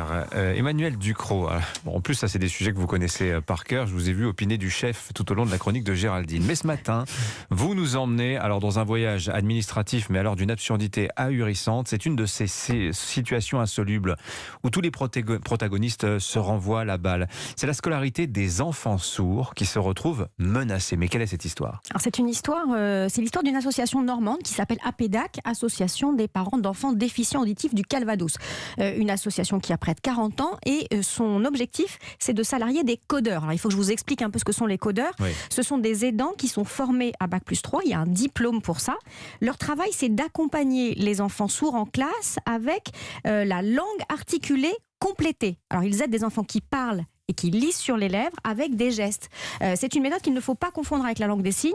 hier, Emmanuel Ducrot. Bon, en plus, ça, c'est des sujets que vous connaissez par cœur. Je vous ai vu opiner du chef tout au long de la chronique de Géraldine. Mais ce matin, vous nous emmenez alors dans un voyage administratif, mais alors d'une absurdité ahurissante. C'est une de ces situations insolubles où tous les protagonistes se renvoient la balle. C'est la scolarité des enfants sourds qui se retrouvent menacés. Mais quelle est cette histoire ? Alors c'est l'histoire d'une association normande qui s'appelle APEDAC, Association des parents d'enfants déficients auditifs du Calvados. Une association qui a près de 40 ans et son objectif, c'est de salarier des codeurs. Alors il faut que je vous explique un peu ce que sont les codeurs. Oui. Ce sont des aidants qui sont formés à Bac+3, il y a un diplôme pour ça. Leur travail, c'est d'accompagner les enfants sourds en classe avec la langue articulée complétée. Alors ils aident des enfants qui parlent et qui lisent sur les lèvres avec des gestes. C'est une méthode qu'il ne faut pas confondre avec la langue des signes.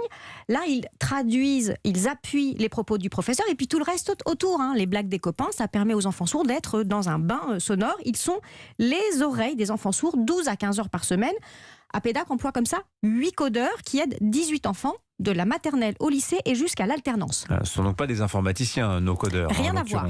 Là, ils traduisent, ils appuient les propos du professeur et puis tout le reste autour. Les blagues des copains, ça permet aux enfants sourds d'être dans un bain sonore. Ils sont les oreilles des enfants sourds 12 à 15 heures par semaine. APEDAC emploie comme ça 8 codeurs qui aident 18 enfants de la maternelle au lycée et jusqu'à l'alternance. Ce ne sont donc pas des informaticiens, nos codeurs. Rien à voir.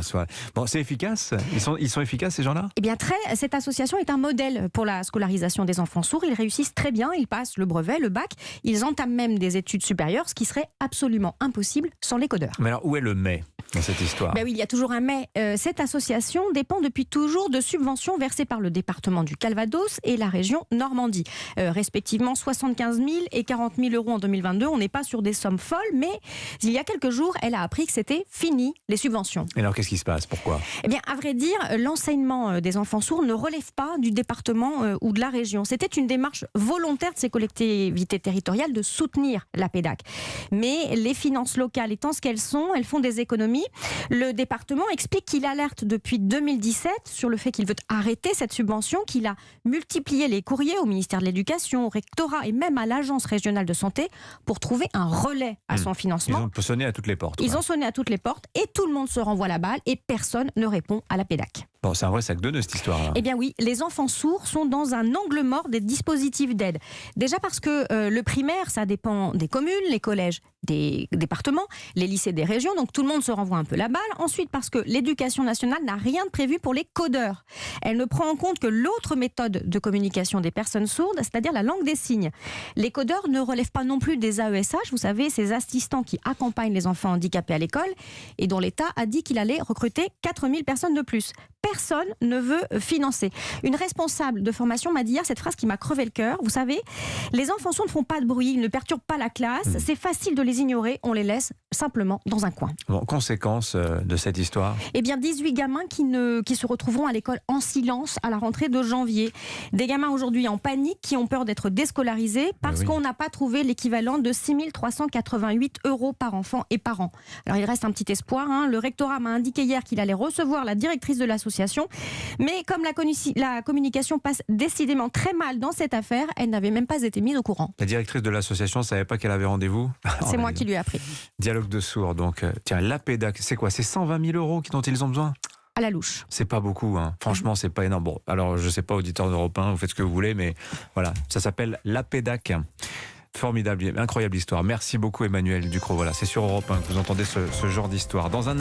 Bon, c'est efficace ? Ils sont efficaces, ces gens-là ? Eh bien, cette association est un modèle pour la scolarisation des enfants sourds. Ils réussissent très bien, ils passent le brevet, le bac. Ils entament même des études supérieures, ce qui serait absolument impossible sans les codeurs. Mais alors, où est le mais dans cette histoire ? Oui, il y a toujours un mais. Cette association dépend depuis toujours de subventions versées par le département du Calvados et la région Normandie. Respectivement 75 000 et 40 000 euros en 2022. On n'est pas sur des sommes folles, mais il y a quelques jours, elle a appris que c'était fini, les subventions. Et alors, qu'est-ce qui se passe ? Pourquoi ? Eh bien, à vrai dire, l'enseignement des enfants sourds ne relève pas du département ou de la région. C'était une démarche volontaire de ces collectivités territoriales de soutenir l'APEDAC. Mais les finances locales étant ce qu'elles sont, elles font des économies. Le département explique qu'il alerte depuis 2017 sur le fait qu'il veut arrêter cette subvention, qu'il a multiplié les courriers au ministère de l'Éducation, au rectorat et même à l'Agence régionale de santé pour trouver un relais à son financement. Ils ont sonné à toutes les portes. Ils ont sonné à toutes les portes et tout le monde se renvoie la balle et personne ne répond à l'APEDAC. Bon, c'est un vrai sac de nœuds, cette histoire-là. Eh bien oui, les enfants sourds sont dans un angle mort des dispositifs d'aide. Déjà parce que le primaire, ça dépend des communes, les collèges des départements, les lycées des régions, donc tout le monde se renvoie un peu la balle. Ensuite parce que l'éducation nationale n'a rien de prévu pour les codeurs. Elle ne prend en compte que l'autre méthode de communication des personnes sourdes, c'est-à-dire la langue des signes. Les codeurs ne relèvent pas non plus des AESH, vous savez, ces assistants qui accompagnent les enfants handicapés à l'école et dont l'État a dit qu'il allait recruter 4000 personnes de plus. Personne ne veut financer. Une responsable de formation m'a dit hier cette phrase qui m'a crevé le cœur. Vous savez, les enfants sourds ne font pas de bruit, ils ne perturbent pas la classe. C'est facile de les ignorer, on les laisse simplement dans un coin. Bon, conséquence de cette histoire ? Eh bien, 18 gamins qui se retrouveront à l'école en silence à la rentrée de janvier. Des gamins aujourd'hui en panique qui ont peur d'être déscolarisés parce qu'on n'a pas trouvé l'équivalent de 6 388 € par enfant et par an. Alors, il reste un petit espoir. Le rectorat m'a indiqué hier qu'il allait recevoir la directrice de l'association. Mais comme la communication passe décidément très mal dans cette affaire, elle n'avait même pas été mise au courant. La directrice de l'association ne savait pas qu'elle avait rendez-vous ? C'est moi qui lui ai appris. Dialogue de sourds, donc. Tiens, l'APEDAC, c'est quoi ? C'est 120 000 € dont ils ont besoin ? À la louche. C'est pas beaucoup, franchement, c'est pas énorme. Bon, alors je sais pas, auditeurs d'Europe 1, vous faites ce que vous voulez, mais voilà, ça s'appelle l'APEDAC. Formidable, incroyable histoire. Merci beaucoup Emmanuel Ducrot. Voilà, c'est sur Europe 1 que vous entendez ce genre d'histoire. Dans un